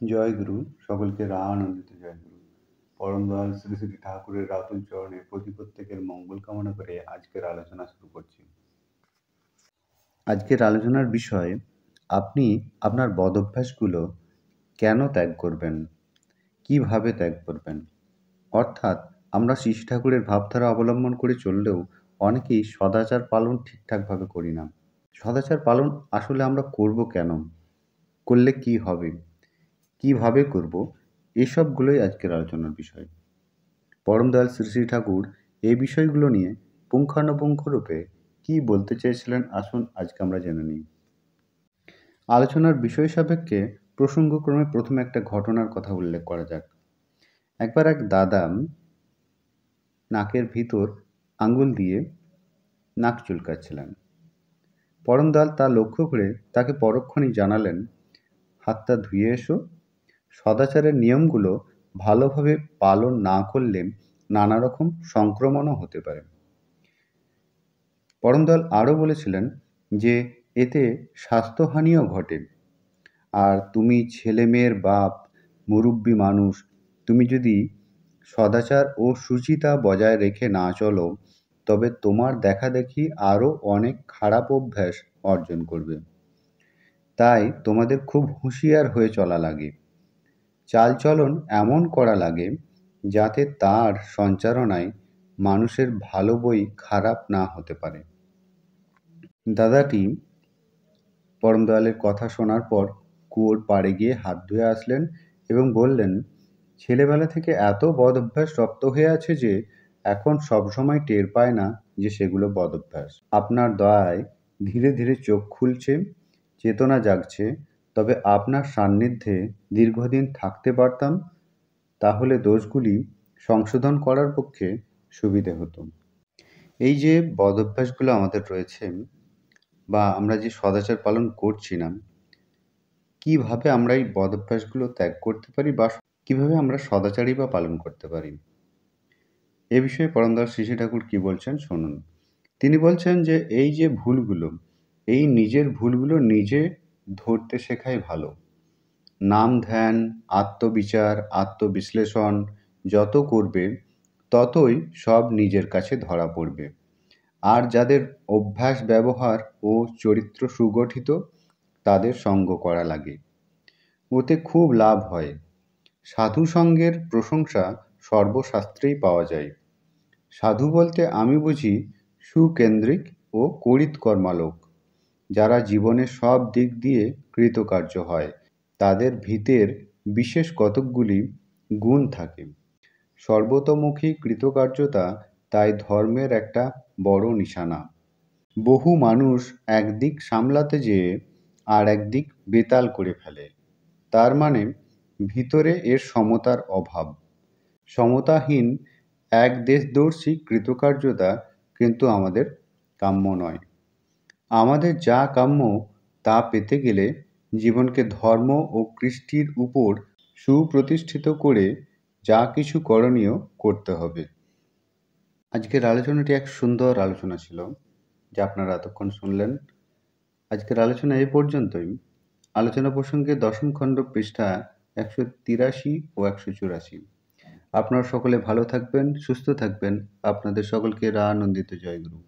জয়গুরু, সকলকে আনন্দিত জয়গুরু। পরম দয়াল শ্রী শ্রী ঠাকুরের রাতুল চরণে প্রত্যেকের মঙ্গল কামনা করে আজকের আলোচনা শুরু করছি। আজকের আলোচনার বিষয়, আপনি আপনার বদঅভ্যাসগুলো কেন ত্যাগ করবেন, কিভাবে ত্যাগ করবেন। অর্থাৎ আমরা শ্রী শ্রী ঠাকুরের ভাবধারা অবলম্বন করে চললেও অনেকেই সদাচার পালন ঠিকঠাকভাবে করি না। সদাচার পালন আসলে আমরা করব কেন, করলে কি হবে, কিভাবে করব, এসবগুলোই আজকের আলোচনার বিষয়। পরম দয়াল শ্রী শ্রী ঠাকুর এই বিষয়গুলো নিয়ে পুঙ্খানুপুঙ্খরূপে কি বলতে চেয়েছিলেন, আসুন আজকে আমরা জেনে নিই। আলোচনার বিষয় সাপেক্ষে প্রসঙ্গক্রমে প্রথমে একটা ঘটনার কথা উল্লেখ করা যাক। একবার এক দাদা নাকের ভিতর আঙুল দিয়ে নাক চুলকাচ্ছিলেন। পরম দয়াল তা লক্ষ্য করে তাকে পরক্ষণেই জানালেন, হাতটা ধুয়ে এসো। সদাচারের নিয়মগুলো ভালোভাবে পালন না করলে নানা রকম সংক্রমণও হতে পারে। পরম দয়াল আরও বলেছিলেন যে এতে স্বাস্থ্যহানিও ঘটে। আর তুমি ছেলে মেয়ের বাপ, মুরব্বী মানুষ, তুমি যদি সদাচার ও শুচিতা বজায় রেখে না চলো, তবে তোমার দেখাদেখি আরও অনেক খারাপ অভ্যাস অর্জন করবে। তাই তোমাদের খুব হুঁশিয়ার হয়ে চলা লাগে, চালচলন এমন করা লাগে যাতে তার সঞ্চারণায় মানুষের ভালো বই খারাপ না হতে পারে। দাদাটি পরম দয়ালের কথা শোনার পর কুয়োর পাড়ে গিয়ে হাত ধুয়ে আসলেন এবং বললেন, ছেলেবেলা থেকে এত বদ অভ্যাস রপ্ত হয়ে আছে যে এখন সবসময় টের পায় না যে সেগুলো বদ অভ্যাস। আপনার দয়ায় ধীরে ধীরে চোখ খুলছে, চেতনা জাগছে। তবে আপনার সান্নিধ্যে দীর্ঘদিন থাকতে পারতাম, তাহলে দোষগুলি সংশোধন করার পক্ষে সুবিধে হতো। এই যে বদ অভ্যাসগুলো আমাদের রয়েছে বা আমরা যে সদাচার পালন করছি না, কিভাবে আমরা এই বদ অভ্যাসগুলো ত্যাগ করতে পারি বা কিভাবে আমরা সদাচারই বা পালন করতে পারি, এ বিষয়ে পরম দয়াল শ্রী শ্রী ঠাকুর কি বলছেন শুনুন। তিনি বলছেন যে এই যে ভুলগুলো, এই নিজের ভুলগুলো নিজে ধরতে শেখাই ভালো। নাম ধ্যান, আত্মবিচার, আত্মবিশ্লেষণ যত করবে ততই সব নিজের কাছে ধরা পড়বে। আর যাদের অভ্যাস, ব্যবহার ও চরিত্র সুগঠিত, তাদের সঙ্গ করা লাগে, ওতে খুব লাভ হয়। সাধু সঙ্গের প্রশংসা সর্বশাস্ত্রেই পাওয়া যায়। সাধু বলতে আমি বুঝি সুকেন্দ্রিক ও করিতকর্মালোক, যারা জীবনের সব দিক দিয়ে কৃতকার্য হয়। তাদের ভিতের বিশেষ কতকগুলি গুণ থাকে। সর্বতোমুখী কৃতকার্যতা তাই ধর্মের একটা বড় নিশানা। বহু মানুষ একদিক সামলাতে যেয়ে আর একদিক বেতাল করে ফেলে, তার মানে ভিতরে এর সমতার অভাব। সমতাহীন এক দেশদর্শী কৃতকার্যতা কিন্তু আমাদের কাম্য নয়। আমাদের যা কাম্য তা পেতে গেলে জীবনকে ধর্ম ও কৃষ্টির উপর সুপ্রতিষ্ঠিত করে যা কিছু করণীয় করতে হবে। আজকের আলোচনাটি এক সুন্দর আলোচনা ছিল, যা আপনারা এতক্ষণ শুনলেন। আজকের আলোচনা এই পর্যন্তই। আলোচনা প্রসঙ্গে দশম খণ্ড, পৃষ্ঠা 183 ও 184। আপনারা সকলে ভালো থাকবেন, সুস্থ থাকবেন। আপনাদের সকলকে আনন্দিত জয়গুরু।